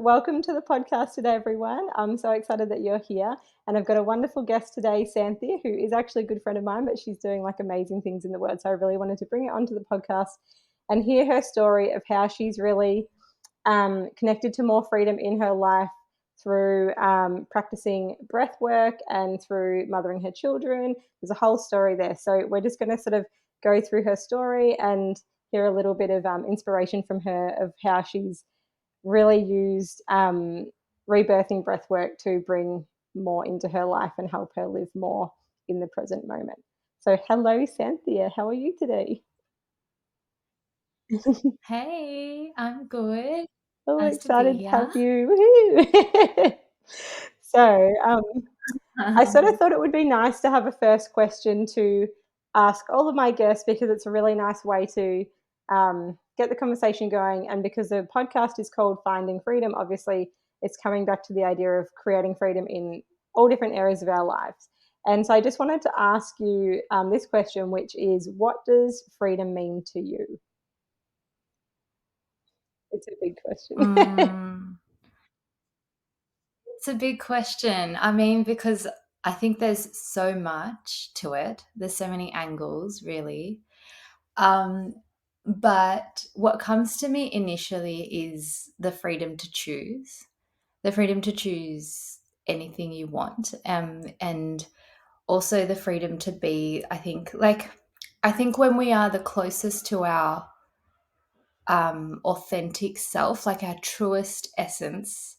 welcome to the podcast today, everyone. I'm so excited that you're here. And I've got a wonderful guest today, Santhiya, who is actually a good friend of mine, but she's doing like amazing things in the world. So I really wanted to bring her onto the podcast and hear her story of how she's really connected to more freedom in her life through practicing breath work and through mothering her children. There's a whole story there. So we're just going to sort of go through her story and hear a little bit of inspiration from her of how she's really used rebirthing breathwork to bring more into her life and help her live more in the present moment. So, hello, Santhiya. How are you today? Hey, I'm good. Oh, Nice to be excited to have here. you. Woo-hoo. So, I sort of thought it would be nice to have a first question to ask all of my guests because it's a really nice way to get the conversation going. And because the podcast is called Finding Freedom, obviously it's coming back to the idea of creating freedom in all different areas of our lives. And so I just wanted to ask you this question, which is, what does freedom mean to you? It's a big question. Mm, it's a big question. I mean, because I think there's so much to it. There's so many angles, really. Um, but what comes to me initially is the freedom to choose, the freedom to choose anything you want, and also the freedom to be. I think when we are the closest to our authentic self, like our truest essence,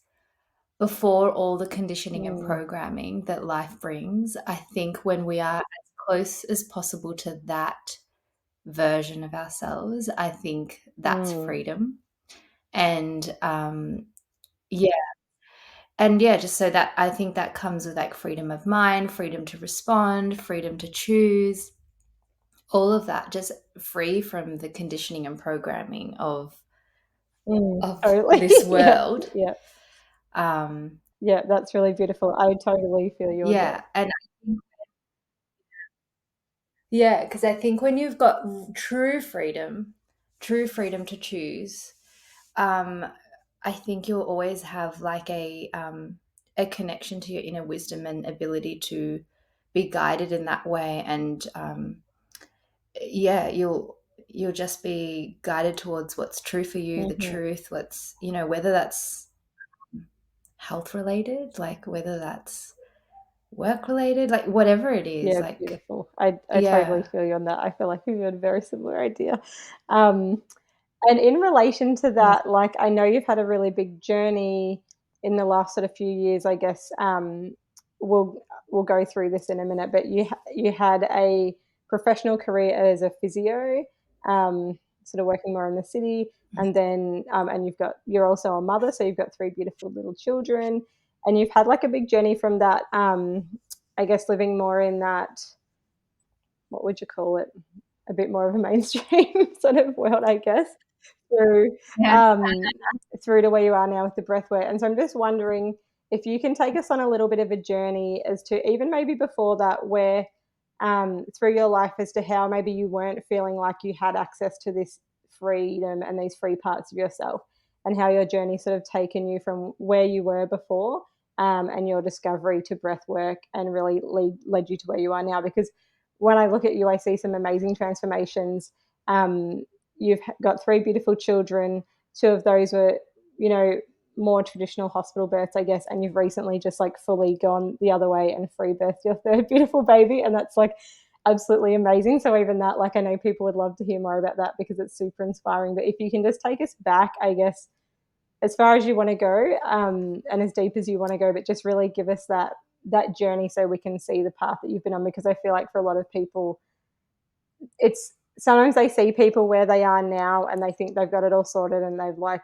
before all the conditioning and Mm, programming that life brings. I think when we are as close as possible to that version of ourselves, I think that's mm, freedom. And yeah, and yeah, just so that I think that comes with like freedom of mind, freedom to respond, freedom to choose, all of that, just free from the conditioning and programming of totally. this Yeah, world. yeah. Um, Yeah, that's really beautiful. I totally feel you on that. yeah, and I think yeah, because I think when you've got true freedom to choose, um, I think you'll always have like a connection to your inner wisdom and ability to be guided in that way, and yeah, you'll just be guided towards what's true for you, the Mhm. truth, what's whether that's health related, like whether that's work related, like whatever it is, Yeah, like beautiful. I totally yeah. feel you on that. I feel like we've got a very similar idea. Um, and in relation to Yeah. that, like I know you've had a really big journey in the last sort of few years. I guess we'll go through this in a minute, but you had a professional career as a physio, sort of working more in the city, and then and you're also a mother, so you've got three beautiful little children, and you've had like a big journey from that. I guess living more in that, what would you call it? A bit more of a mainstream sort of world, I guess, through Yeah. um, through to where you are now with the breathwork. And so I'm just wondering if you can take us on a little bit of a journey as to even maybe before that, where through your life as to how maybe you weren't feeling like you had access to this freedom and these free parts of yourself, and how your journey sort of taken you from where you were before and your discovery to breath work and really led you to where you are now. Because when I look at you, I see some amazing transformations. Um, you've got three beautiful children. Two of those were, you know, more traditional hospital births, I guess, and you've recently just like fully gone the other way and free birthed your third beautiful baby, and that's like absolutely amazing. So even that, like, I know people would love to hear more about that because it's super inspiring. But if you can just take us back, I guess, as far as you want to go, and as deep as you want to go, but just really give us that journey so we can see the path that you've been on. Because I feel like for a lot of people, it's sometimes they see people where they are now and they think they've got it all sorted and they've like,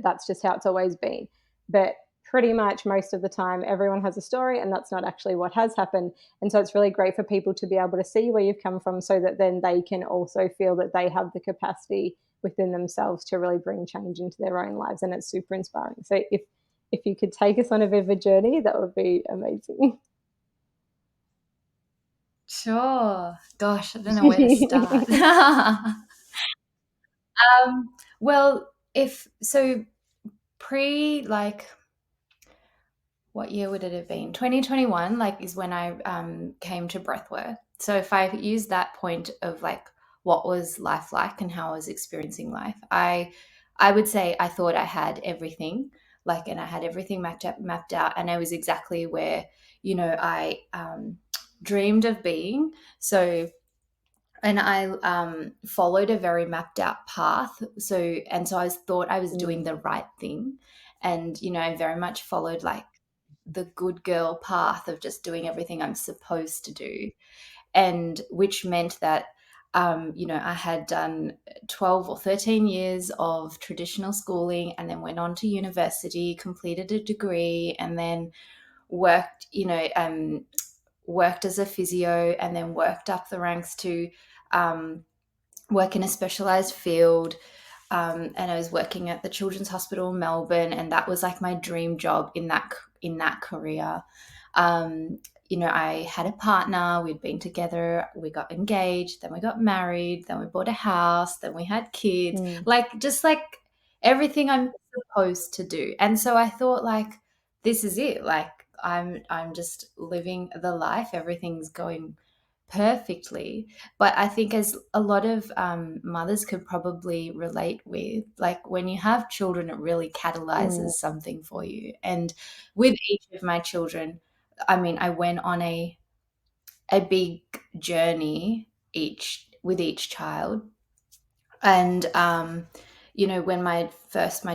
that's just how it's always been. But pretty much most of the time everyone has a story and that's not actually what has happened. And so it's really great for people to be able to see where you've come from so that then they can also feel that they have the capacity within themselves to really bring change into their own lives, and it's super inspiring. So if you could take us on a bit of a journey, that would be amazing. Sure. Gosh, I don't know where to start. Well, if so pre like what year would it have been? 2021, like, is when I came to breathwork. So if I use that point of like what was life like and how I was experiencing life, I would say I thought I had everything, like, and I had everything mapped out, and I was exactly where I dreamed of being. So and I followed a very mapped out path. So I thought I was doing Mm. the right thing, and I very much followed like the good girl path of just doing everything I'm supposed to do, and which meant that I had done 12 or 13 years of traditional schooling, and then went on to university, completed a degree, and then worked, worked as a physio, and then worked up the ranks to um, work in a specialized field. And I was working at the Children's Hospital in Melbourne, and that was like my dream job in that career. Um, I had a partner. We'd been together. We got engaged. Then we got married. Then we bought a house. Then we had kids. Mm. Like, just like everything I'm supposed to do. And so I thought, like, this is it. Like, I'm just living the life. Everything's going perfectly. But I think, as a lot of mothers could probably relate with, like, when you have children, it really catalyzes Mm. something for you. And with each of my children, I mean, I went on a big journey each child. And when my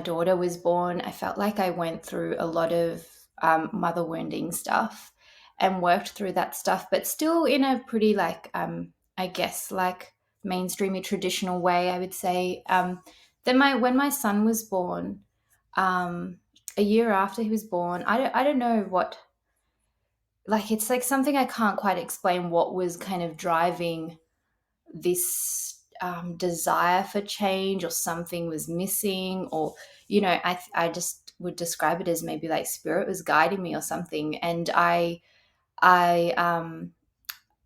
daughter was born, I felt like I went through a lot of mother wounding stuff, and worked through that stuff, but still in a pretty, like, I guess, like, mainstreamy traditional way, I would say. Then when my son was born, um, a year after he was born, I don't know what, like, it's like something I can't quite explain what was kind of driving this desire for change, or something was missing, or I just would describe it as maybe like spirit was guiding me or something. And I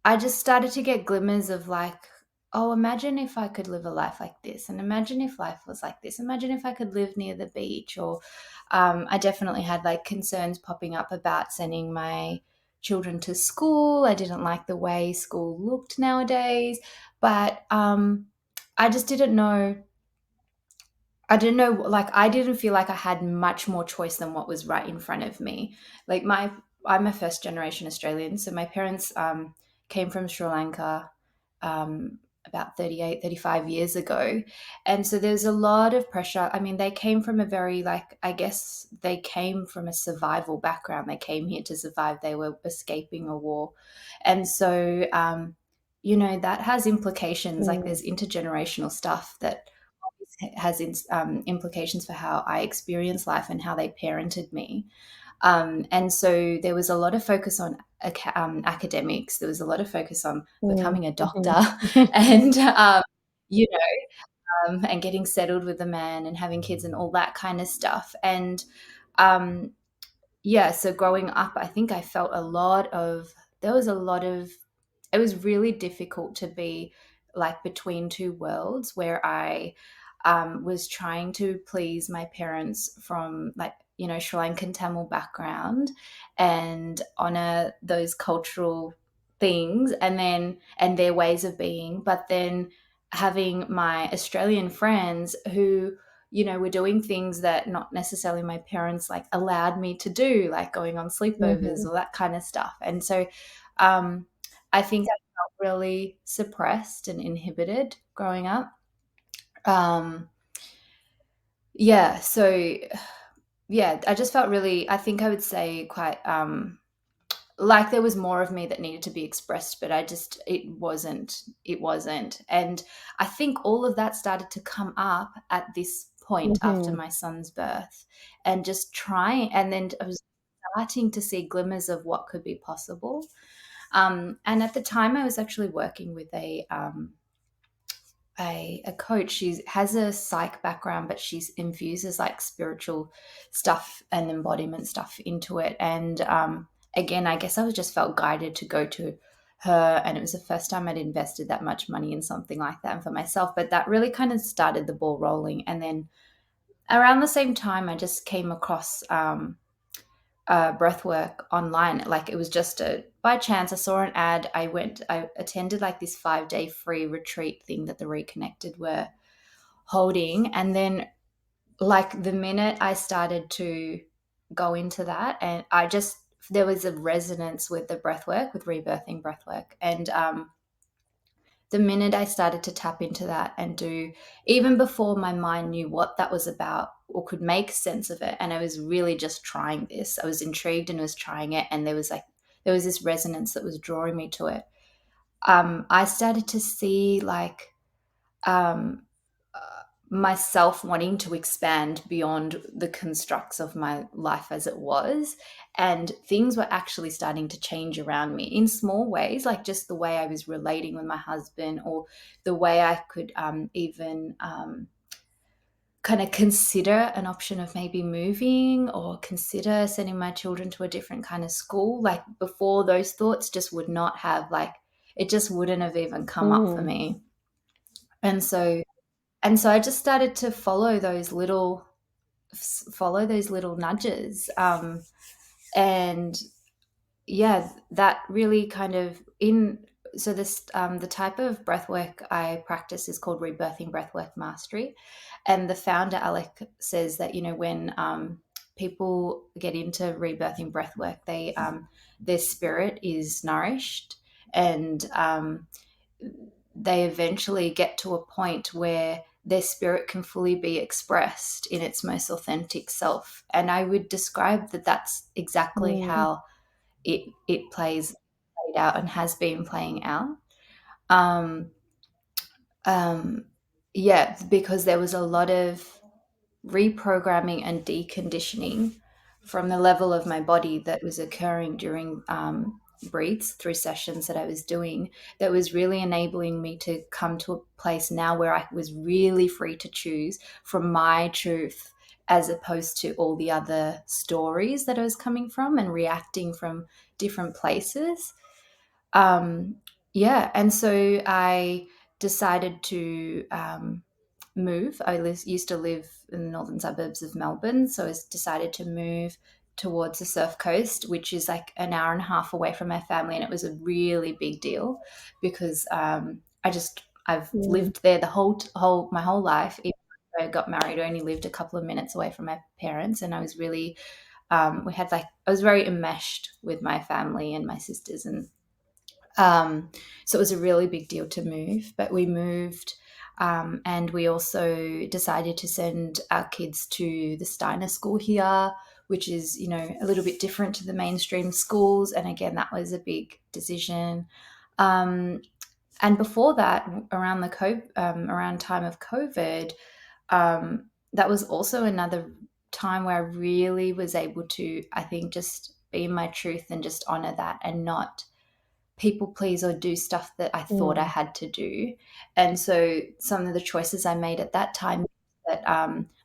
I just started to get glimmers of, like, oh, imagine if I could live a life like this, and imagine if life was like this, imagine if I could live near the beach. Or I definitely had, like, concerns popping up about sending my children to school. I didn't like the way school looked nowadays, but I just didn't know. I didn't know, like, I didn't feel like I had much more choice than what was right in front of me. Like, I'm a first generation Australian, so my parents came from Sri Lanka um, about 38, 35 years ago. And so there's a lot of pressure. I mean, they came from a very, like, I guess they came from a survival background. They came here to survive. They were escaping a war. And so, that has implications. Like, Mm. there's intergenerational stuff that has implications for how I experience life and how they parented me. And so there was a lot of focus on academics. There was a lot of focus on Mm. becoming a doctor, Mhm. and you and getting settled with a man and having kids and all that kind of stuff. And um, yeah, so growing up, I think I felt a lot of, there was a lot of, it was really difficult to be, like, between two worlds, where I was trying to please my parents from, like, Sri Lankan Tamil background, and honor those cultural things, and their ways of being, but then having my Australian friends who were doing things that not necessarily my parents, like, allowed me to do, like going on sleepovers Mhm. or that kind of stuff. And so um, I think I felt really suppressed and inhibited growing up. Um, yeah, so yeah, I just felt really, I think I would say, quite like there was more of me that needed to be expressed, but it wasn't. And I think all of that started to come up at this point after Mhm. my son's birth, and just trying, and then I was starting to see glimmers of what could be possible. And at the time I was actually working with a coach. She has a psych background, but she infuses, like, spiritual stuff and embodiment stuff into it. And again, I guess I was just felt guided to go to her, and it was the first time I'd invested that much money in something like that, and for myself. But that really kind of started the ball rolling. And then around the same time, I just came across breathwork online. Like it was just a by chance. I saw an ad. I attended like this 5 day free retreat thing that the Reconnected were holding, and then like the minute I started to go into that, and I just there was a resonance with the breathwork, with rebirthing breathwork, and the minute I started to tap into that and do, even before my mind knew what that was about or could make sense of it, and I was really just trying this, I was intrigued and was trying it, and there was this resonance that was drawing me to it. I started to see like um, myself wanting to expand beyond the constructs of my life as it was. And things were actually starting to change around me in small ways, like just the way I was relating with my husband, or the way I could even kind of consider an option of maybe moving or consider sending my children to a different kind of school. Like before, those thoughts just would not have, like, it just wouldn't have even come up for Mm. me. And so I just started to follow those little nudges, and yeah, that really kind of in so this the type of breath work I practice is called rebirthing breathwork mastery. And the founder Alec says that, when people get into rebirthing breathwork, their spirit is nourished, and they eventually get to a point where their spirit can fully be expressed in its most authentic self. And I would describe that that's exactly Mm. how it played out and has been playing out. Um, um, yeah, because there was a lot of reprogramming and deconditioning from the level of my body that was occurring during breathes through sessions that I was doing, that was really enabling me to come to a place now where I was really free to choose from my truth, as opposed to all the other stories that I was coming from and reacting from different places. um, yeah, and so I decided to move. Used to live in the northern suburbs of Melbourne, so I decided to move towards the Surf Coast, which is like an hour and a half away from my family, and it was a really big deal because I've Mm. lived there the whole my whole life. Even though I got married, I only lived a couple of minutes away from my parents, and I was really we had like I was very enmeshed with my family and my sisters, and so it was a really big deal to move, but we moved. And we also decided to send our kids to the Steiner School here, which is, a little bit different to the mainstream schools. And again, that was a big decision. Um, and before that, around time of COVID, that was also another time where I really was able to, I think, just be my truth and just honor that, and not people please or do stuff that I thought I Mm. had to do. And so some of the choices I made at that time, that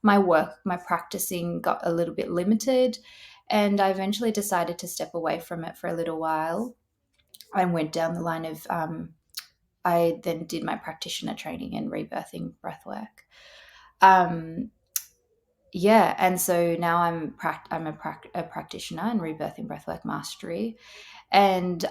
my practicing got a little bit limited, and I eventually decided to step away from it for a little while and went down the line of I then did my practitioner training in rebirthing breathwork. Um, yeah, and so now I'm a practitioner in rebirthing breathwork mastery, and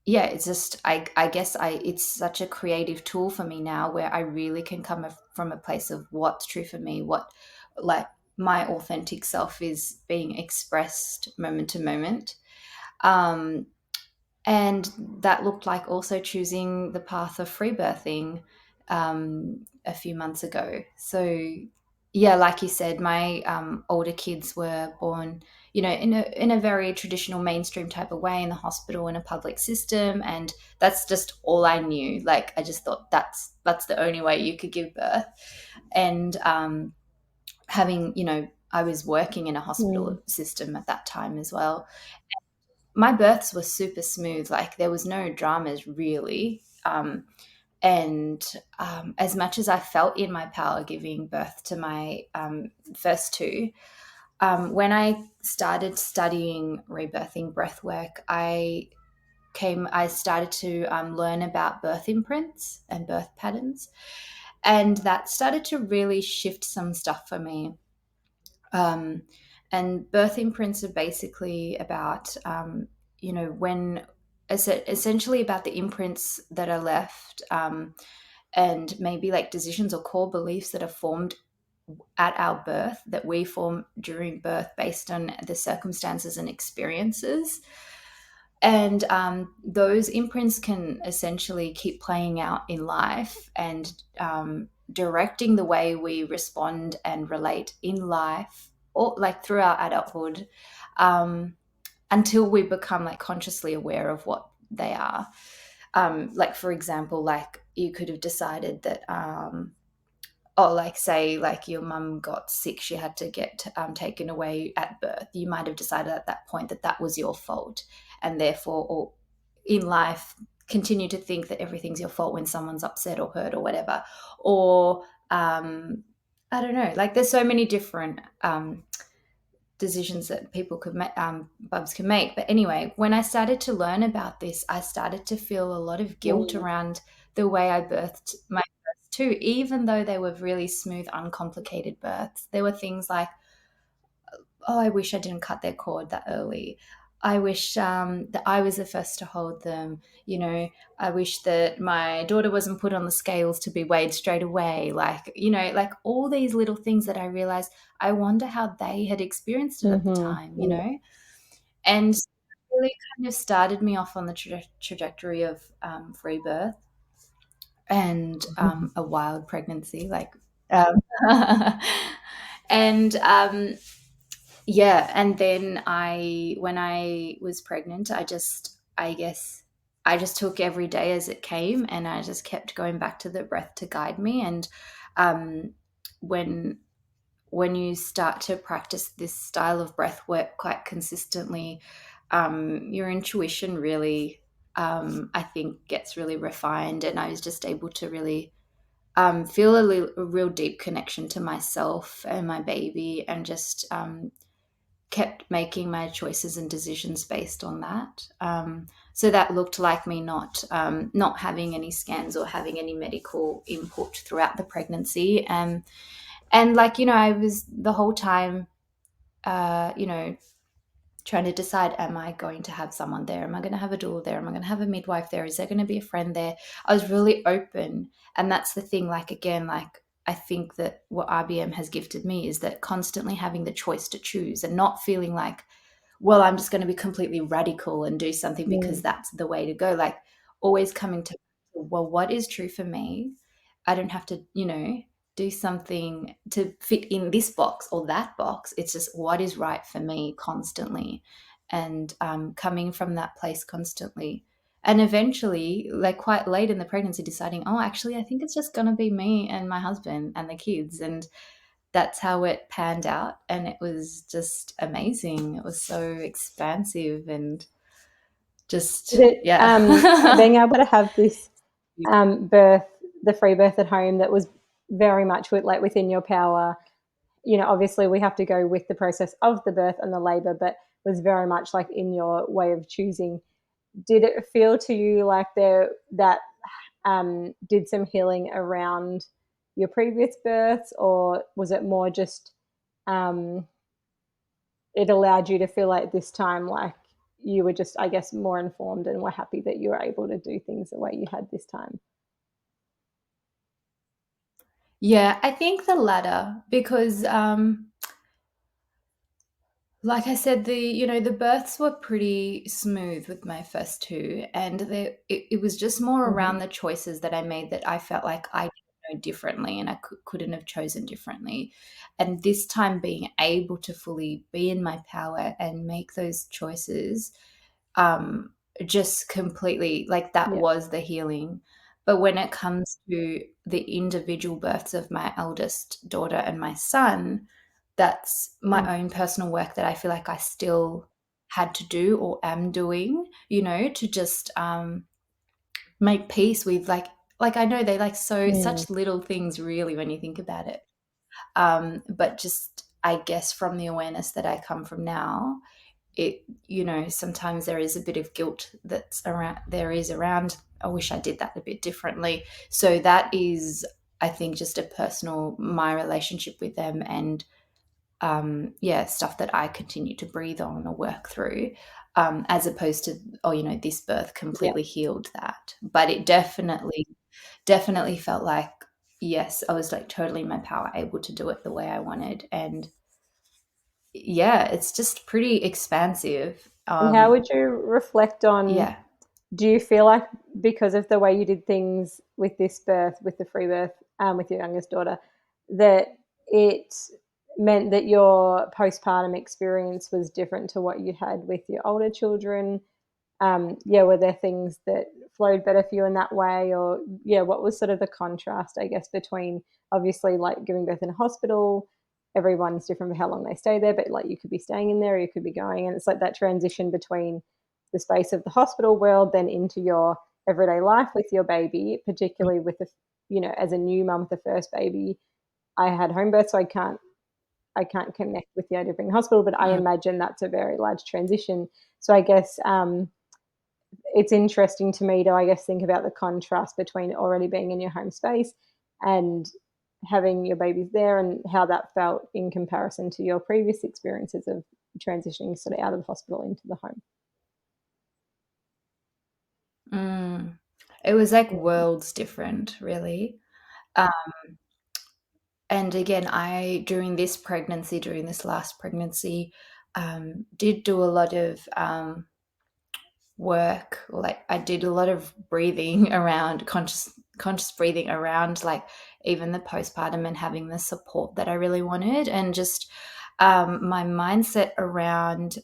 yeah, it's just I guess it's such a creative tool for me now, where I really can from a place of what's true for me, what, like, my authentic self is being expressed moment to moment. um and that looked like also choosing the path of free birthing a few months ago. So, yeah, like you said, my older kids were born, in a very traditional mainstream type of way, in the hospital, in a public system, and that's just all I knew. Like, I just thought that's the only way you could give birth. And having, I was working in a hospital Mm. system at that time as well. My births were super smooth. Like, there was no dramas really. And as much as I felt in my power giving birth to my first two, when I started studying rebirthing breathwork, I started to learn about birth imprints and birth patterns. And that started to really shift some stuff for me. Um, and birth imprints are basically about, when essentially about the imprints that are left, and maybe like decisions or core beliefs that are formed at our birth, that we form during birth based on the circumstances and experiences. And those imprints can essentially keep playing out in life and directing the way we respond and relate in life, or like through our adulthood, um, until we become like consciously aware of what they are. Like, for example, like you could have decided that or like say like your mum got sick, she had to get taken away at birth. You might have decided at that point that that was your fault, and therefore, or in life, continue to think that everything's your fault when someone's upset or hurt or whatever. Or I don't know, like there's so many different decisions that people could make, bubs can make. But anyway, when I started to learn about this, I started to feel a lot of guilt Mm. around the way I birthed my births too, even though they were really smooth, uncomplicated births. There were things like, oh, I wish I didn't cut their cord that early. I wish that I was the first to hold them. I wish that my daughter wasn't put on the scales to be weighed straight away. Like, like all these little things that I realized, I wonder how they had experienced it at the Mhm. Yeah. time. And it really kind of started me off on the trajectory of free birth and a wild pregnancy. Like, um, and yeah, and then when I was pregnant, I guess, I just took every day as it came, and I just kept going back to the breath to guide me. And um, when when you start to practice this style of breath work quite consistently, your intuition really, I think, gets really refined, and I was just able to really feel a real deep connection to myself and my baby, and just kept making my choices and decisions based on that. So that looked like me not having any scans or having any medical input throughout the pregnancy, and like I was the whole time, trying to decide, am I going to have someone there? Am I going to have a doula there? Am I going to have a midwife there? Is there going to be a friend there? I was really open. And that's the thing, like, again, like, I think that what RBM has gifted me is that constantly having the choice to choose and not feeling like, well, I'm just going to be completely radical and do something because Mm. that's the way to go. Like, always coming to, well, what is true for me? I don't have to, do something to fit in this box or that box. It's just what is right for me constantly, and coming from that place constantly. And eventually, like quite late in the pregnancy, deciding, oh, actually, I think it's just going to be me and my husband and the kids. And that's how it panned out. And it was just amazing. It was so expansive and just, Did it, yeah. being able to have this birth, the free birth at home, that was very much within your power. Obviously we have to go with the process of the birth and the labor, but was very much like in your way of choosing. Did it feel to you like there that did some healing around your previous births, or was it more just um, it allowed you to feel like this time like you were just, I guess, more informed and were happy that you were able to do things the way you had this time? Yeah, I think the latter, because like I said, the births were pretty smooth with my first two, and it was just more Mm-hmm. around the choices that I made that I felt like I didn't know differently, and I couldn't have chosen differently. And this time, being able to fully be in my power and make those choices, um, just completely, like, that Yeah. was the healing. But when it comes to the individual births of my eldest daughter and my son, that's Mm. my own personal work that I feel like I still had to do or am doing, to just make peace with, like I know they like so Mm. such little things really when you think about it. But just, I guess, from the awareness that I come from now, it, sometimes there is a bit of guilt that's around, I wish I did that a bit differently. So that is I think just a personal, my relationship with them, and yeah, stuff that I continue to breathe on or work through, as opposed to, oh, this birth Yeah. completely healed that. But it definitely felt like, yes, I was like totally in my power, able to do it the way I wanted. And yeah, it's just pretty expansive. And how would you reflect on, Yeah. do you feel like because of the way you did things with this birth, with the free birth, with your youngest daughter, that it meant that your postpartum experience was different to what you had with your older children? Yeah, were there things that flowed better for you in that way? Or, yeah, what was sort of the contrast, I guess, between obviously like giving birth in a hospital? Everyone's different for how long they stay there, but like you could be staying in there, or you could be going. And it's like that transition between the space of the hospital world then into your everyday life with your baby, particularly with the, as a new mum with the first baby. I had home birth, so I can't connect with the idea of being in the hospital, but I Mm. imagine that's a very large transition. So I guess it's interesting to me to, I guess, think about the contrast between already being in your home space and having your babies there, and how that felt in comparison to your previous experiences of transitioning sort of out of the hospital into the home. Mm. It was like worlds different, really. Um, and again, during this last pregnancy, did do a lot of work, or like I did a lot of breathing around, conscious breathing around, like even the postpartum, and having the support that I really wanted, and just my mindset around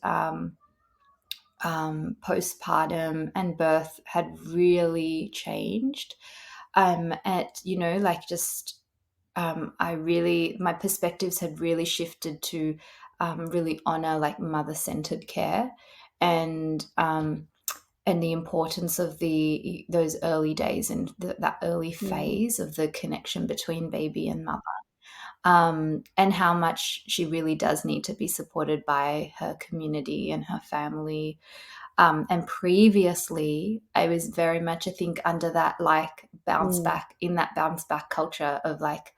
postpartum and birth had really changed. At like just I really my perspectives had really shifted to really honor like mother-centered care, and the importance of those early days, and that early Mm, phase of the connection between baby and mother, and how much she really does need to be supported by her community and her family. And previously, I was very much, I think, under that like mm, bounce back culture of like,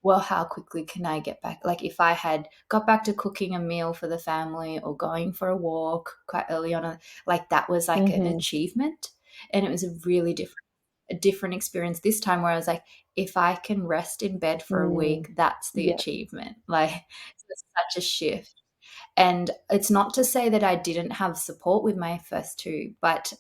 well, how quickly can I get back? Like, if I had got back to cooking a meal for the family or going for a walk quite early on, like that was like an mhm, achievement. And it was a different experience this time, where I was like, if I can rest in bed for a mm, week, that's the yeah, achievement. Like, it's such a shift. And it's not to say that I didn't have support with my first two, but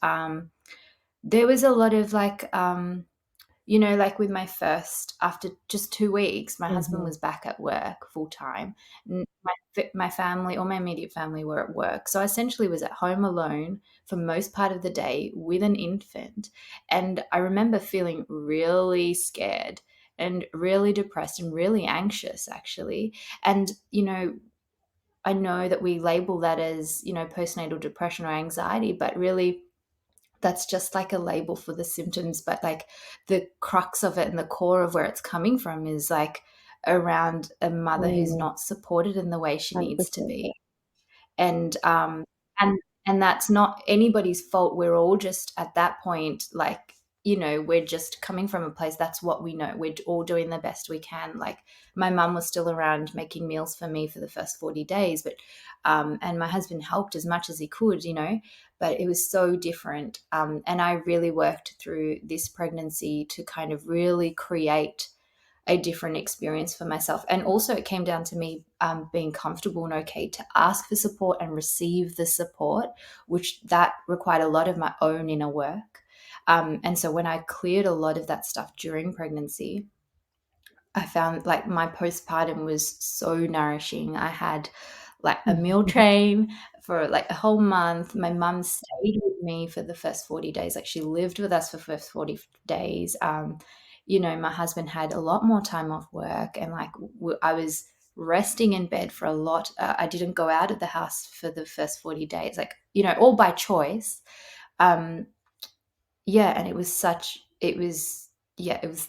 there was a lot of like, like with my first, after just 2 weeks, my husband mhm, was back at work full time. My family, or my immediate family, were at work. So I essentially was at home alone for most part of the day with an infant. And I remember feeling really scared and really depressed and really anxious, actually. And, I know that we label that as, postnatal depression or anxiety, but really that's just like a label for the symptoms. But like the crux of it and the core of where it's coming from is like around a mother who's mm, not supported in the way she needs to 100%, be. yeah. And and that's not anybody's fault. We're all just at that point, like, we're just coming from a place, that's what we know, we're all doing the best we can. Like, my mum was still around making meals for me for the first 40 days, but and my husband helped as much as he could, but it was so different. And I really worked through this pregnancy to kind of really create a different experience for myself. And also, it came down to me being comfortable and okay to ask for support and receive the support, which that required a lot of my own inner work. And so when I cleared a lot of that stuff during pregnancy, I found like my postpartum was so nourishing. I had like a meal train for like a whole month. My mum stayed with me for the first 40 days. Like, she lived with us for the first 40 days. My husband had a lot more time off work, and like I was resting in bed for a lot. I didn't go out of the house for the first 40 days, like, all by choice. Um, yeah, and it was the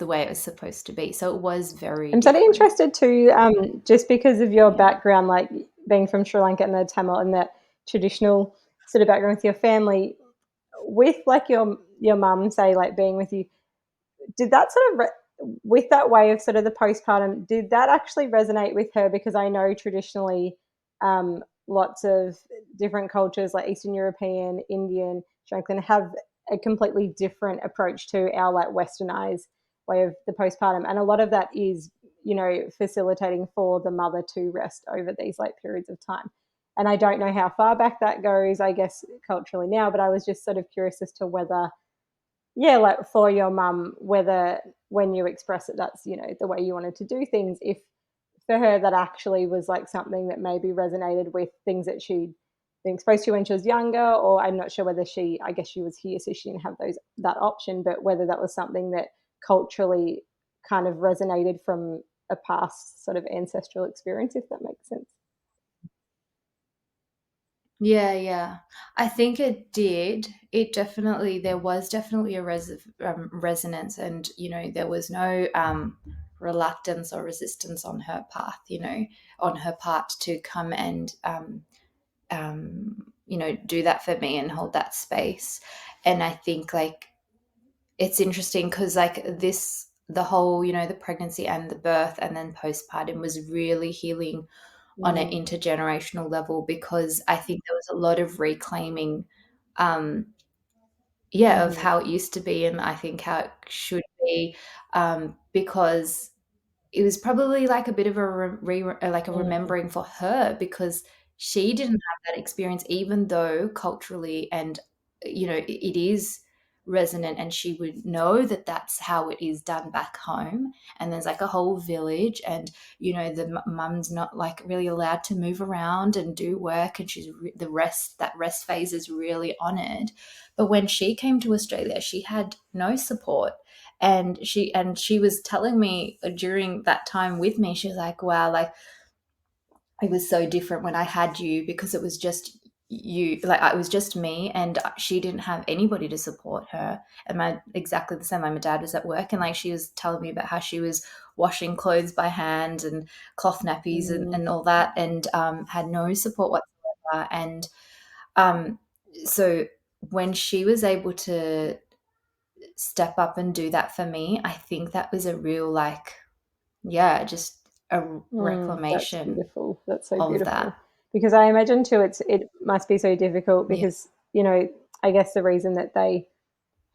way it was supposed to be. So it was very I'm sort of different. interested too, just because of your Yeah. background, like being from Sri Lanka and the Tamil and that traditional sort of background with your family, with like your mum, say, like being with you, did that sort of with that way of sort of the postpartum, did that actually resonate with her? Because I know traditionally, lots of different cultures like Eastern European, Indian, Sri Lankan have a completely different approach to our like westernized way of the postpartum, and a lot of that is, you know, facilitating for the mother to rest over these like periods of time. And I don't know how far back that goes, I guess, culturally now, but I was just sort of curious as to whether, yeah, like for your mum, whether when you express it, that's, you know, the way you wanted to do things, if for her that actually was like something that maybe resonated with things that she'd been exposed to when she was younger, or I'm not sure whether she, I guess she was here so she didn't have those, that option, but whether that was something that culturally kind of resonated from a past sort of ancestral experience, if that makes sense. Yeah, yeah. I think it did. It definitely, there was definitely a resonance, and there was no reluctance or resistance on her path, on her part to come and do that for me and hold that space. And I think like it's interesting because like the whole, the pregnancy and the birth and then postpartum was really healing on an Mm. intergenerational level, because I think there was a lot of reclaiming, um, yeah, of Mm-hmm. how it used to be, and I think how it should be, because it was probably like a bit of a like a Mm. remembering for her, because she didn't have that experience, even though culturally and it is resonant, and she would know that that's how it is done back home, and there's like a whole village, and the mum's not like really allowed to move around and do work, and she's that rest phase is really honored. But when she came to Australia, she had no support, and she was telling me during that time with me, she was like, wow, like it was so different when I had you, because it was just you, like it was just me, and she didn't have anybody to support her. And exactly the same, like my dad was at work, and like she was telling me about how she was washing clothes by hand and cloth nappies and Mm. all that, and had no support whatsoever. And um, so when she was able to step up and do that for me, I think that was a real, like, yeah, just a That's reclamation beautiful. That's so of that. beautiful. Because I imagine too, it must be so difficult Yeah. because, you know, I guess the reason that they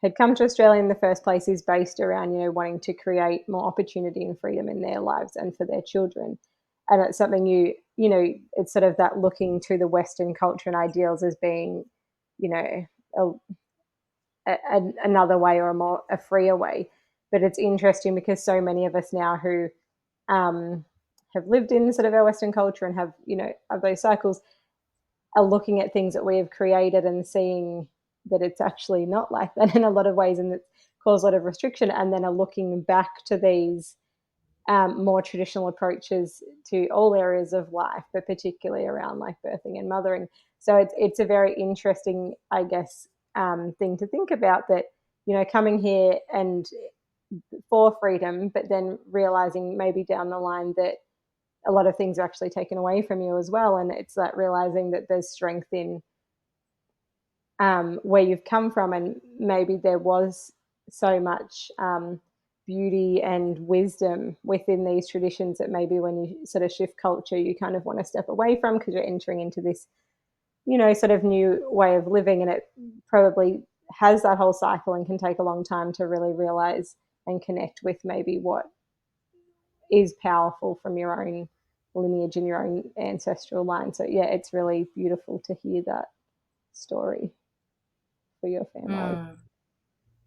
had come to Australia in the first place is based around, you know, wanting to create more opportunity and freedom in their lives and for their children. And it's something you know, it's sort of that looking to the Western culture and ideals as being, you know, another way or a freer way. But it's interesting because so many of us now who um, have lived in sort of our Western culture and have, you know, of those cycles, are looking at things that we have created and seeing that it's actually not like that in a lot of ways, and it's caused a lot of restriction, and then are looking back to these more traditional approaches to all areas of life, but particularly around like birthing and mothering. So it's a very interesting, I guess, thing to think about, that, you know, coming here and for freedom, but then realizing maybe down the line that a lot of things are actually taken away from you as well. And it's that realizing that there's strength in where you've come from, and maybe there was so much beauty and wisdom within these traditions that maybe when you sort of shift culture, you kind of want to step away from because you're entering into this, you know, sort of new way of living. And it probably has that whole cycle and can take a long time to really realize and connect with maybe what is powerful from your own lineage and your own ancestral line. So yeah, it's really beautiful to hear that story for your family.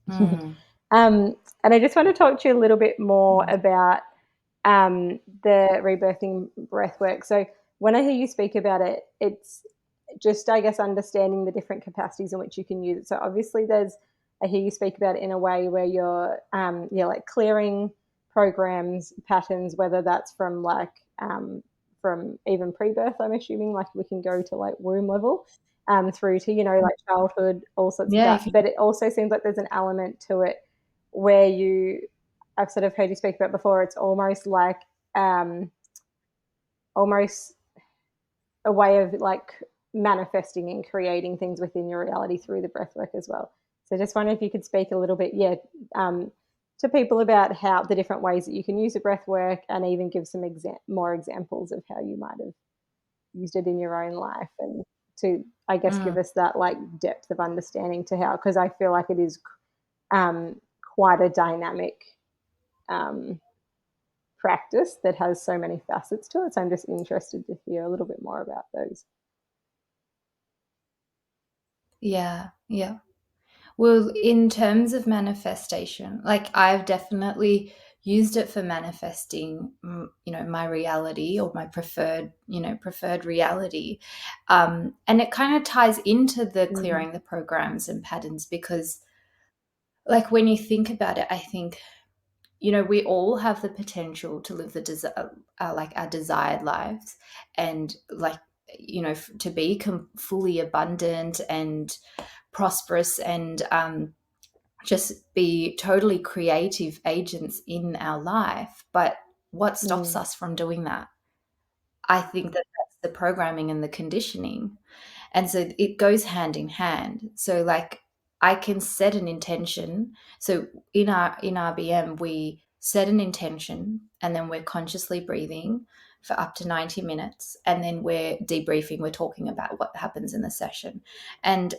Mm, mm, And I just want to talk to you a little bit more about the rebirthing breathwork. So when I hear you speak about it, it's just, I guess, understanding the different capacities in which you can use it. So obviously, I hear you speak about it in a way where you're, yeah, like clearing programs, patterns, whether that's from even pre-birth. I'm assuming like we can go to like womb level, through to, you know, like childhood, all sorts of yeah, that. But it also seems like there's an element to it where I've sort of heard you speak about before. It's almost like um, almost a way of like manifesting and creating things within your reality through the breath work as well. So just wondering if you could speak a little bit, yeah, um, to people about how the different ways that you can use the breath work, and even give some more examples of how you might have used it in your own life, and to, I guess, Mm. give us that like depth of understanding to how, because I feel like it is um, quite a dynamic um, practice that has so many facets to it. So I'm just interested to hear a little bit more about those. Yeah, yeah. Well, in terms of manifestation, like I've definitely used it for manifesting, my reality, or my preferred reality. And it kind of ties into the Mm, clearing the programs and patterns, because like when you think about it, I think, we all have the potential to live like our desired lives, and like, to be fully abundant and prosperous, and just be totally creative agents in our life. But what stops mm, us from doing that? I think that that's the programming and the conditioning. And so it goes hand in hand. So like I can set an intention. So in RBM we set an intention, and then we're consciously breathing for up to 90 minutes, and then we're debriefing, we're talking about what happens in the session. And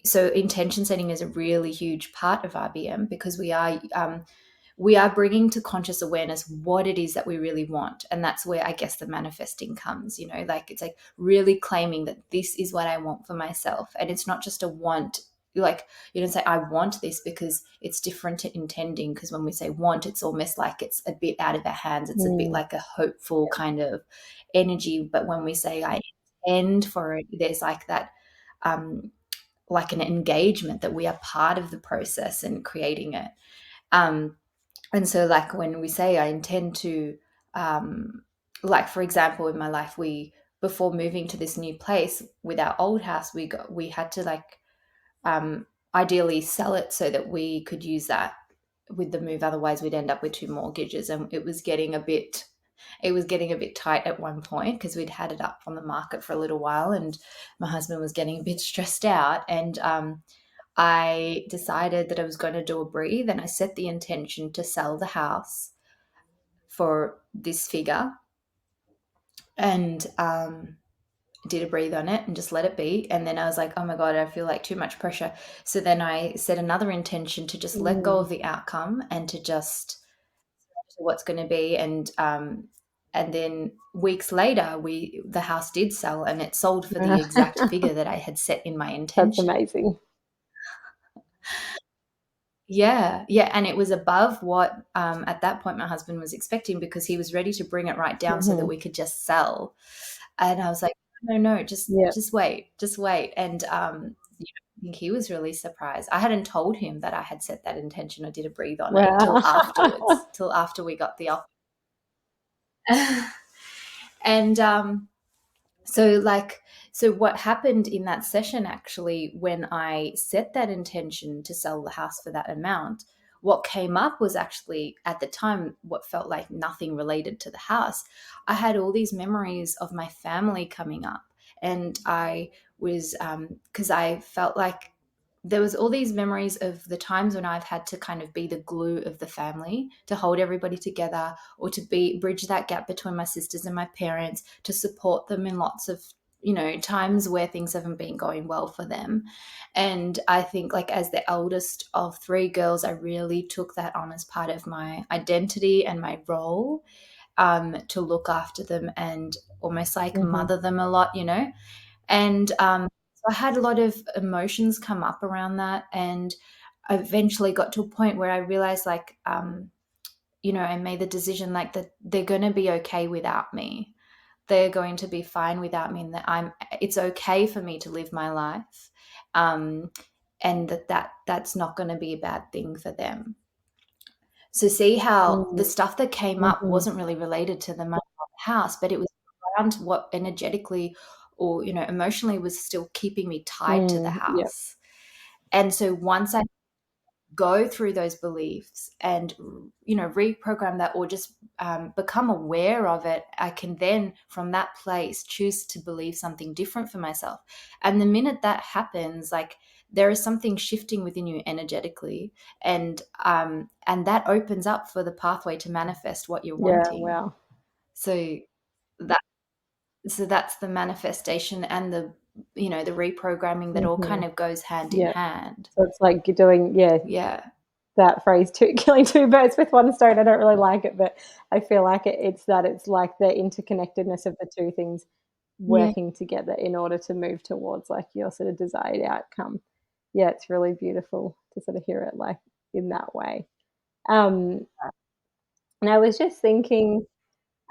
so intention setting is a really huge part of RBM, because we are bringing to conscious awareness what it is that we really want. And that's where I guess the manifesting comes, like it's like really claiming that this is what I want for myself. And it's not just a want. Like, you don't say I want this, because it's different to intending. Because when we say want, it's almost like it's a bit out of our hands, it's a bit mm, like a hopeful kind of energy. But when we say I intend for it, there's like that, like an engagement that we are part of the process and creating it. um and so like when we say I intend to, like for example in my life, we, before moving to this new place with our old house, we had to like, um ideally sell it so that we could use that with the move. Otherwise we'd end up with two mortgages, and it was getting a bit tight at one point, because we'd had it up on the market for a little while, and my husband was getting a bit stressed out. And I decided that I was going to do a breathe, and I set the intention to sell the house for this figure, and did a breathe on it and just let it be. And then I was like, oh my God, I feel like too much pressure. So then I set another intention to just let go mm. of the outcome, and to just what's going to be. And then weeks later, the house did sell, and it sold for the exact figure that I had set in my That's intention. amazing. Yeah, yeah, and it was above what, at that point my husband was expecting, because he was ready to bring it right down so that Hmm. we could just sell. And I was like, "No, no, just Yeah. just wait, just wait." And, I think he was really surprised. I hadn't told him that I had set that intention or did a breathe on it till Wow. afterwards, till after we got the offer. And, So like so what happened in that session, actually, when I set that intention to sell the house for that amount, what came up was actually at the time what felt like nothing related to the house. I had all these memories of my family coming up, and I was, because I felt like there was all these memories of the times when I've had to kind of be the glue of the family, to hold everybody together, or to be bridge that gap between my sisters and my parents, to support them in lots of, times where things haven't been going well for them. And I think, like, as the eldest of three girls, I really took that on as part of my identity and my role, to look after them and almost like Hmm. mother them a lot, and so I had a lot of emotions come up around that. And I eventually got to a point where I realized, like, I made the decision, like, that they're going to be okay without me. They're going to be fine without me, and that it's okay for me to live my life. Um, and that's not going to be a bad thing for them. So see how the Mm, stuff that came up mhm, wasn't really related to the money or the house, but it was around what energetically or, emotionally was still keeping me tied to the yeah. house. And so once I go through those beliefs and, reprogram that, or just, become aware of it, I can then from that place choose to believe something different for myself. And the minute that happens, like, there is something shifting within you energetically, and that opens up for the pathway to manifest what you're Yeah, wanting. wow. So that so that's the manifestation and the reprogramming that all Hmm. kind of goes hand in Yeah. hand. So it's like you're doing, yeah, Yeah. that phrase, two, killing two birds with one stone. I don't really like it, but I feel like it's that it's like the interconnectedness of the two things Yeah. working together in order to move towards like your sort of desired outcome. Yeah, it's really beautiful to sort of hear it like in that way. Um, and I was just thinking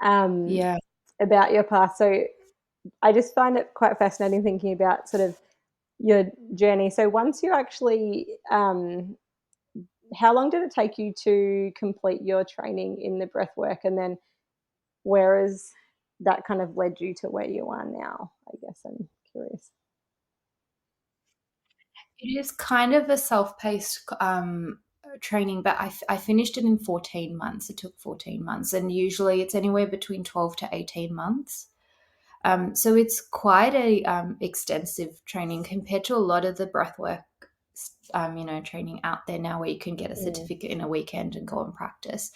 um, Yeah. about your past. So I just find it quite fascinating thinking about sort of your journey. So once you actually, how long did it take you to complete your training in the breath work? And then where has that kind of led you to where you are now? I guess I'm curious. It is kind of a self-paced training, but I finished it in 14 months. It took 14 months, and usually it's anywhere between 12 to 18 months. So it's quite a extensive training compared to a lot of the breathwork, training out there now, where you can get a Mm, certificate in a weekend and go and practice.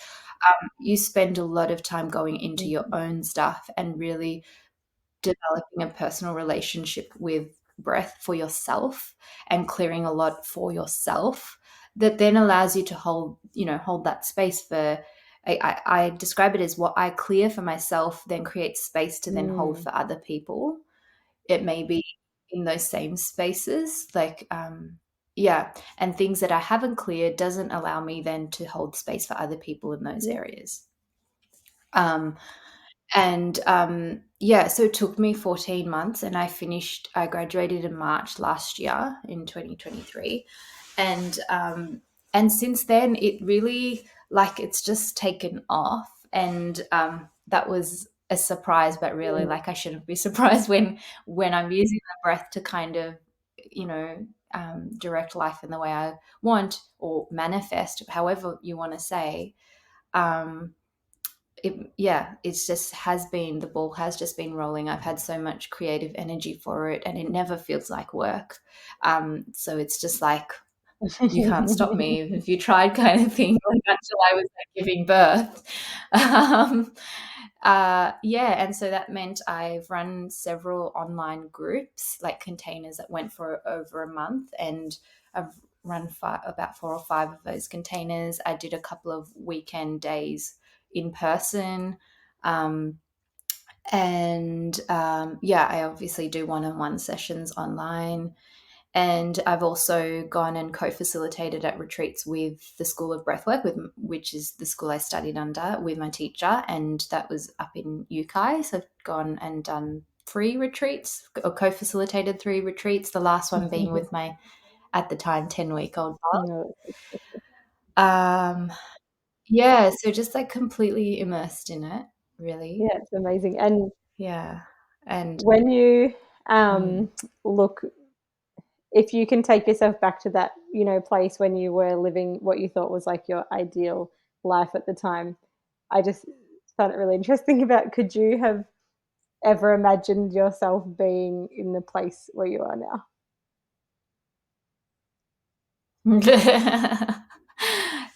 You spend a lot of time going into your mhm, own stuff and really developing a personal relationship with breath for yourself and clearing a lot for yourself, that then allows you to hold that space for. I describe it as what I clear for myself then creates space to then hold mm, for other people. It may be in those same spaces, like yeah, and things that I haven't cleared doesn't allow me then to hold space for other people in those yeah. areas. um and yeah, so it took me 14 months, and I graduated in March last year in 2023. And since then it really, like, it's just taken off. And that was a surprise, but really, Mm, like, I shouldn't be surprised when I'm using my breath to kind of, you know direct life in the way I want, or manifest, however you want to say. um it's just has been the ball has just been rolling. I've had so much creative energy for it, and it never feels like work. So it's just like, you can't stop me if you tried, kind of thing, like, until I was like giving birth. um, yeah, and so that meant I've run several online groups, like containers, that went for over a month, and I've run about 4 or 5 of those containers. I did a couple of weekend days in person. Um, and yeah, I obviously do one-on-one sessions online. And I've also gone and co-facilitated at retreats with the School of Breathwork, which is the school I studied under, with my teacher, and that was up in UK. So I've gone and done 3 retreats, or co-facilitated 3 retreats. The last one being with my, at the time, 10-week-old no, child. Yeah, so just like completely immersed in it, really. yeah, it's amazing. And Yeah, and when you mm. look, if you can take yourself back to that, place when you were living what you thought was like your ideal life at the time, I just found it really interesting about could you have ever imagined yourself being in the place where you are now?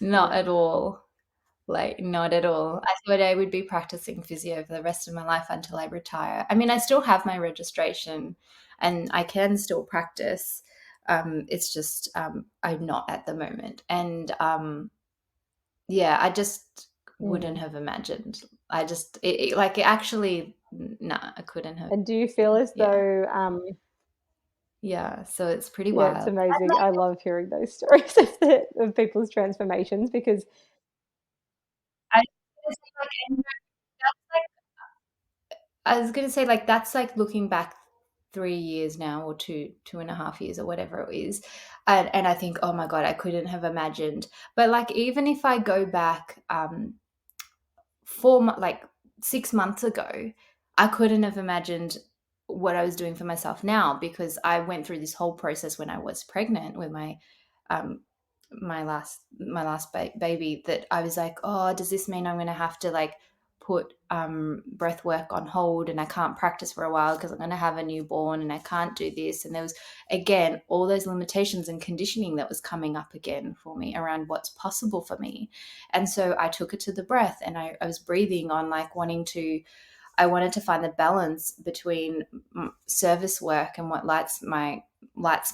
Not Yeah. at all. Like, not at all. I thought I would be practicing physio for the rest of my life until I retire. I mean, I still have my registration and I can still practice. It's just, I'm not at the moment. And yeah, I just wouldn't Mm. have imagined. I just, like, it actually, no, I couldn't have. And do you feel as Yeah. though, Yeah. So it's pretty yeah, it's wild. amazing. I love hearing those stories of people's transformations because I was gonna say, like, and that's like I was gonna say, like, that's like looking back 3 years now, or 2.5 years, or whatever it is. And I think, oh my God, I couldn't have imagined. But like, even if I go back 6 months ago, I couldn't have imagined what I was doing for myself now, because I went through this whole process when I was pregnant with um my last baby, that I was like, oh, does this mean I'm going to have to like put breath work on hold and I can't practice for a while because I'm going to have a newborn and I can't do this. And there was, again, all those limitations and conditioning that was coming up again for me around what's possible for me. And so I took it to the breath, and I was breathing on, like I wanted to find the balance between service work and what lights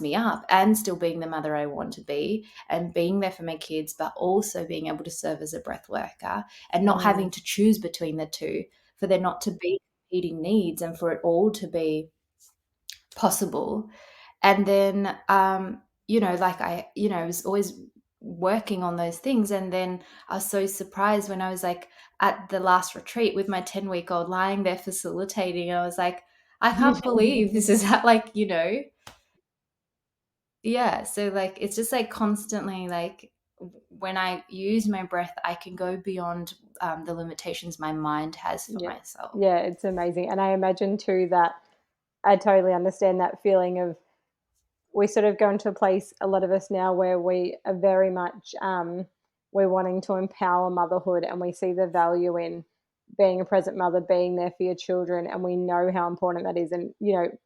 me up, and still being the mother I want to be and being there for my kids, but also being able to serve as a breath worker and not having Mm. to choose between the two, for there not to be competing needs and for it all to be possible. And then like I was always working on those things. And then I was so surprised when I was like at the last retreat with my 10-week-old lying there facilitating. I was like, I can't believe this is like, yeah. So like it's just like constantly like when I use my breath, I can go beyond the limitations my mind has for Yeah. myself. Yeah, it's amazing. And I imagine too that I totally understand that feeling of we sort of go into a place, a lot of us now, where we are very much we're wanting to empower motherhood, and we see the value in being a present mother, being there for your children, and we know how important that is. And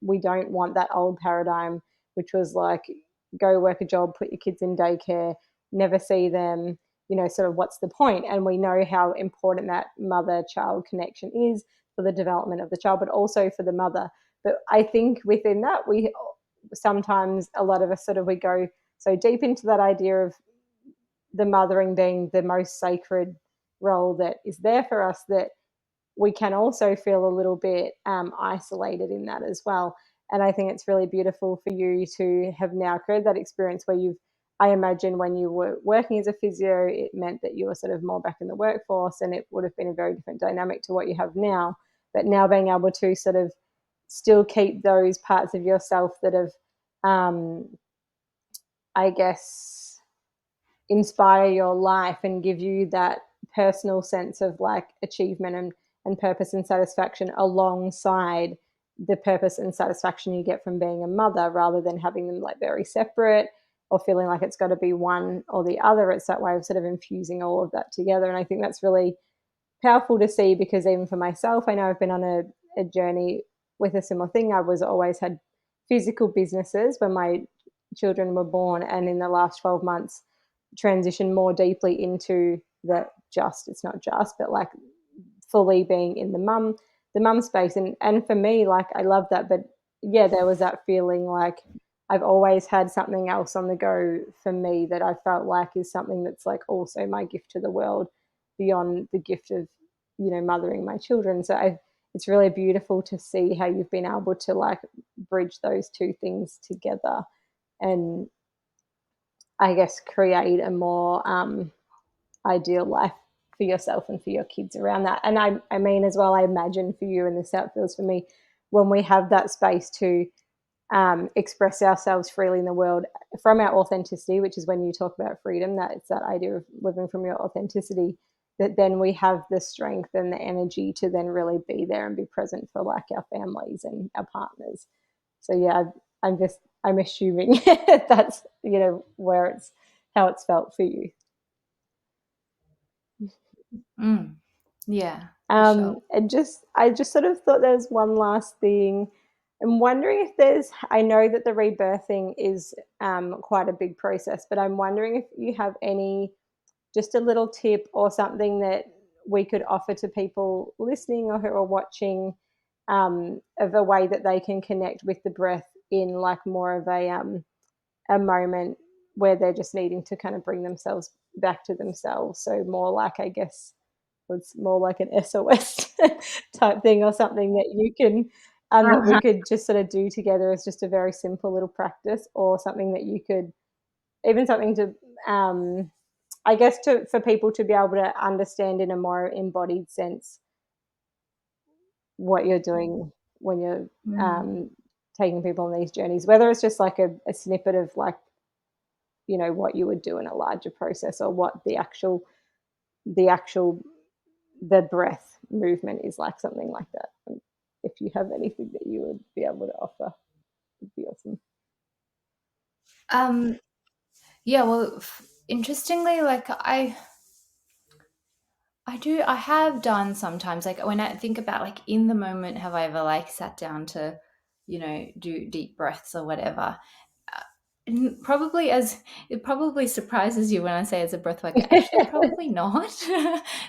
we don't want that old paradigm, which was like go work a job, put your kids in daycare, never see them, sort of what's the point. And we know how important that mother child connection is for the development of the child, but also for the mother. But I think within that, we sometimes, a lot of us sort of, we go so deep into that idea of the mothering being the most sacred role that is there for us, that we can also feel a little bit isolated in that as well. And I think it's really beautiful for you to have now created that experience where I imagine when you were working as a physio, it meant that you were sort of more back in the workforce, and it would have been a very different dynamic to what you have now. But now being able to sort of still keep those parts of yourself that have, um, I guess, inspire your life and give you that personal sense of like achievement and purpose and satisfaction alongside the purpose and satisfaction you get from being a mother, rather than having them like very separate or feeling like it's got to be one or the other. It's that way of sort of infusing all of that together. And I think that's really powerful to see, because even for myself, I know I've been on a journey with a similar thing. I was always had physical businesses when my children were born, and in the last 12 months transitioned more deeply into the just, it's not just, but like fully being in the mum space. And for me, like I love that. But yeah, there was that feeling like I've always had something else on the go for me that I felt like is something that's like also my gift to the world, beyond the gift of mothering my children. So it's really beautiful to see how you've been able to like bridge those two things together, and I guess create a more ideal life for yourself and for your kids around that. And I mean, as well, I imagine for you, and this how it feels for me, when we have that space to express ourselves freely in the world from our authenticity, which is when you talk about freedom, that it's that idea of living from your authenticity, that then we have the strength and the energy to then really be there and be present for like our families and our partners. So yeah, I'm assuming that's where it's how it's felt for you. Mm. Yeah, for sure. And I just sort of thought there's one last thing. I'm wondering if I know that the rebirthing is quite a big process, but I'm wondering if you have just a little tip or something that we could offer to people listening or who are watching, of a way that they can connect with the breath in like more of a moment where they're just needing to kind of bring themselves back to themselves. So more like, I guess, it's more like an SOS type thing, or something that you can that we Uh-huh. could just sort of do together as just a very simple little practice, or something that you could, even something to I guess, for people to be able to understand in a more embodied sense what you're doing when you're Mm. um, taking people on these journeys, whether it's just like a snippet of like what you would do in a larger process, or what the actual the breath movement is like, something like that. If you have anything that you would be able to offer, it'd be awesome. Um, yeah, well, interestingly, like I do. I have done sometimes. Like when I think about like in the moment, have I ever like sat down to, do deep breaths or whatever? Probably as it probably surprises you when I say as a breath worker, actually probably not,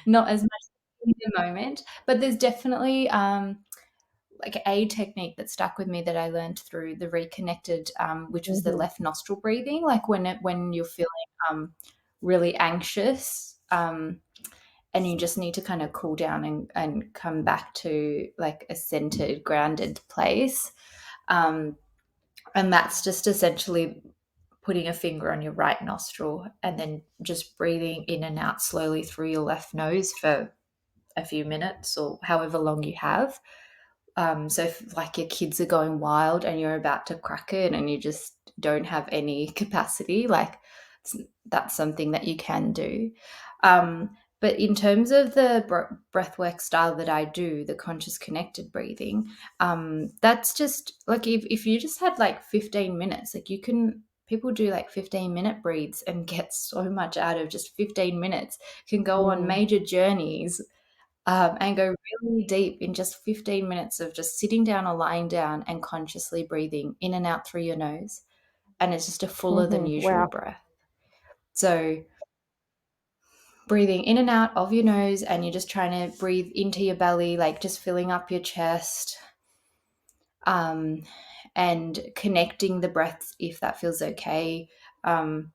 not as much in the moment. But there's definitely like a technique that stuck with me that I learned through the reconnected, which was the Hmm. left nostril breathing. Like when you're feeling really anxious. And you just need to kind of cool down and come back to like a centered, grounded place. Um, and that's just essentially putting a finger on your right nostril and then just breathing in and out slowly through your left nose for a few minutes or however long you have. So if like your kids are going wild and you're about to crack it and you just don't have any capacity, like that's something that you can do. Um, but in terms of the breathwork style that I do, the conscious connected breathing, that's just like if you just had like 15 minutes, like people do like 15-minute breathes and get so much out of just 15 minutes, can go on Mm. major journeys and go really deep in just 15 minutes of just sitting down or lying down and consciously breathing in and out through your nose. And it's just a fuller than Hmm. usual Wow. breath. So, breathing in and out of your nose, and you're just trying to breathe into your belly, like just filling up your chest, um, and connecting the breaths if that feels okay. Um,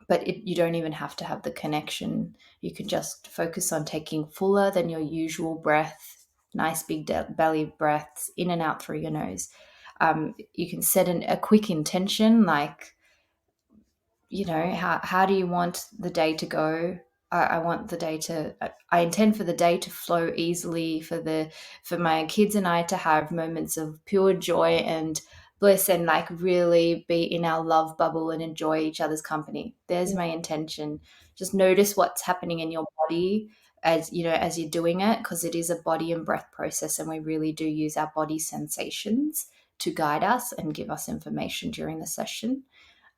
but you don't even have to have the connection. You can just focus on taking fuller than your usual breath, nice big belly breaths in and out through your nose. You can set a quick intention like, how do you want the day to go? I want the day to, I intend for the day to flow easily, for my kids and I to have moments of pure joy and bliss and like really be in our love bubble and enjoy each other's company. There's my intention. Just notice what's happening in your body as you're doing it, because it is a body and breath process, and we really do use our body sensations to guide us and give us information during the session.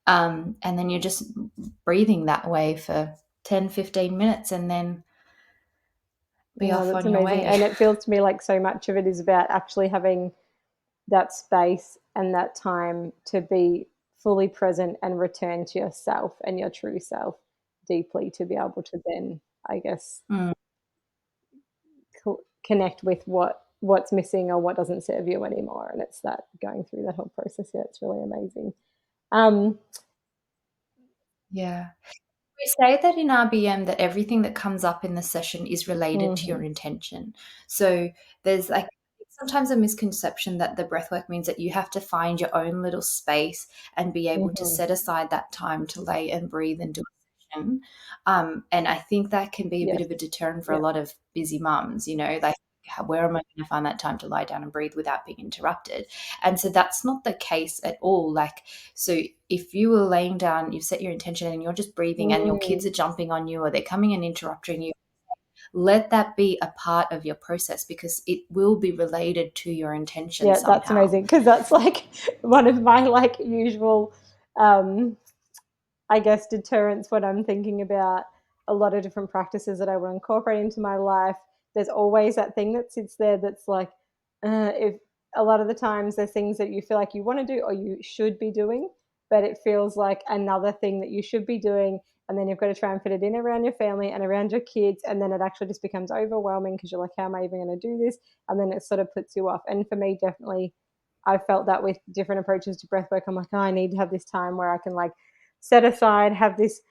And then you're just breathing that way for 10, 15 minutes and then be Oh, off that's on your amazing. way. And it feels to me like so much of it is about actually having that space and that time to be fully present and return to yourself and your true self deeply to be able to then, I guess, Mm, connect with what's missing or what doesn't serve you anymore. And it's that going through that whole process. Yeah, it's really amazing. Um, yeah. We say that in RBM that everything that comes up in the session is related to mhm, your intention. So there's like sometimes a misconception that the breathwork means that you have to find your own little space and be able to mhm. set aside that time to lay and breathe and do a session. And I think that can be a bit Yes. of a deterrent for a Yeah. lot of busy mums, like where am I going to find that time to lie down and breathe without being interrupted? And so that's not the case at all. Like, so if you were laying down, you've set your intention and you're just breathing and your Mm. kids are jumping on you or they're coming and interrupting you, let that be a part of your process because it will be related to your intention Yeah, that's somehow. amazing because that's like one of my like usual um I guess, deterrence when I'm thinking about a lot of different practices that I want to incorporate into my life. There's always that thing that sits there that's like, if a lot of the times there's things that you feel like you want to do or you should be doing, but it feels like another thing that you should be doing. And then you've got to try and fit it in around your family and around your kids. And then it actually just becomes overwhelming because you're like, how am I even going to do this? And then it sort of puts you off. And for me, definitely, I felt that with different approaches to breath work. I'm like, oh, I need to have this time where I can like set aside, have this,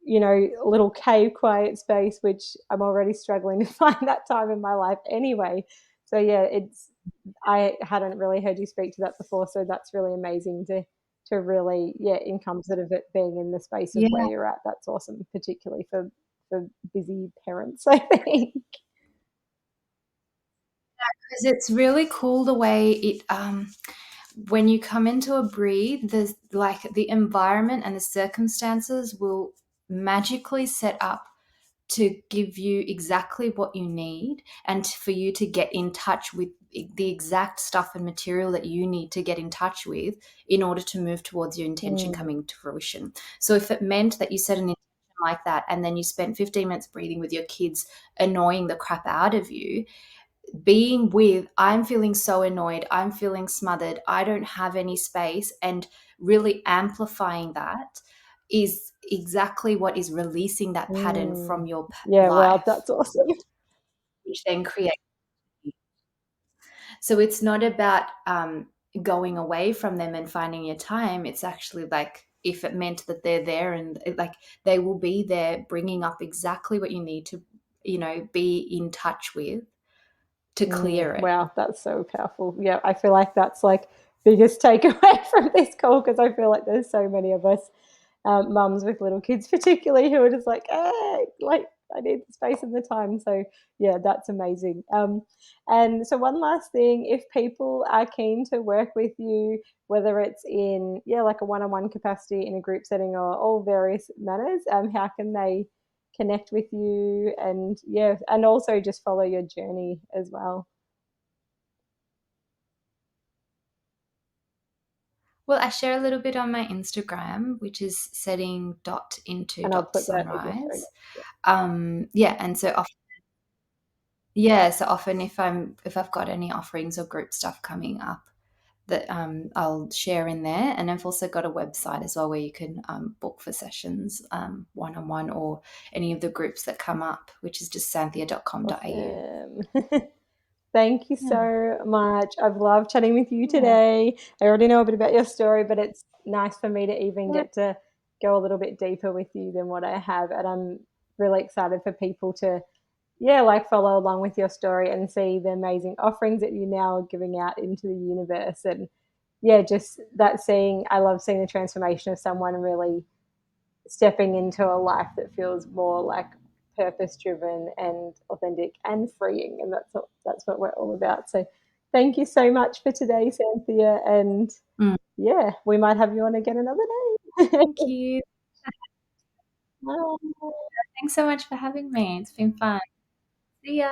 little cave quiet space, which I'm already struggling to find that time in my life anyway. So yeah, I hadn't really heard you speak to that before, so that's really amazing to really encompass it of it being in the space of Yeah, where you're at. That's awesome, particularly for busy parents, I think. because it's really cool the way it when you come into a breathe, there's like the environment and the circumstances will magically set up to give you exactly what you need and for you to get in touch with the exact stuff and material that you need to get in touch with in order to move towards your intention Mm, coming to fruition. So if it meant that you set an intention like that, and then you spent 15 minutes breathing with your kids annoying the crap out of you, being with, I'm feeling so annoyed, I'm feeling smothered, I don't have any space, and really amplifying that is exactly what is releasing that pattern from your Yeah, wow, life, that's awesome. which then creates. So it's not about going away from them and finding your time. It's actually like, if it meant that they're there, and like they will be there bringing up exactly what you need to, be in touch with, to clear it. Wow, that's so powerful. Yeah, I feel like that's like biggest takeaway from this call, because I feel like there's so many of us mums with little kids, particularly, who are just like, like I need the space and the time. So yeah, that's amazing. And so one last thing, if people are keen to work with you, whether it's in like a one-on-one capacity, in a group setting, or all various manners, how can they connect with you, and and also just follow your journey as well? Well, I share a little bit on my Instagram, which is setting dot into And I'll dot put that in the show sunrise. notes. Yeah, and so often, yeah, so often if I've got any offerings or group stuff coming up, that I'll share in there. And I've also got a website as well, where you can book for sessions, one on one, or any of the groups that come up, which is just santhia.com.au. Awesome. Thank you Yeah. so much. I've loved chatting with you Yeah. today. I already know a bit about your story, but it's nice for me to even Yeah. get to go a little bit deeper with you than what I have. And I'm really excited for people to, like follow along with your story and see the amazing offerings that you now are giving out into the universe. And just that I love seeing the transformation of someone really stepping into a life that feels more like purpose driven and authentic and freeing, and that's what we're all about. So thank you so much for today, Cynthia, and Mm, we might have you on again another day. thank you. Bye. Thanks so much for having me. It's been fun. See ya.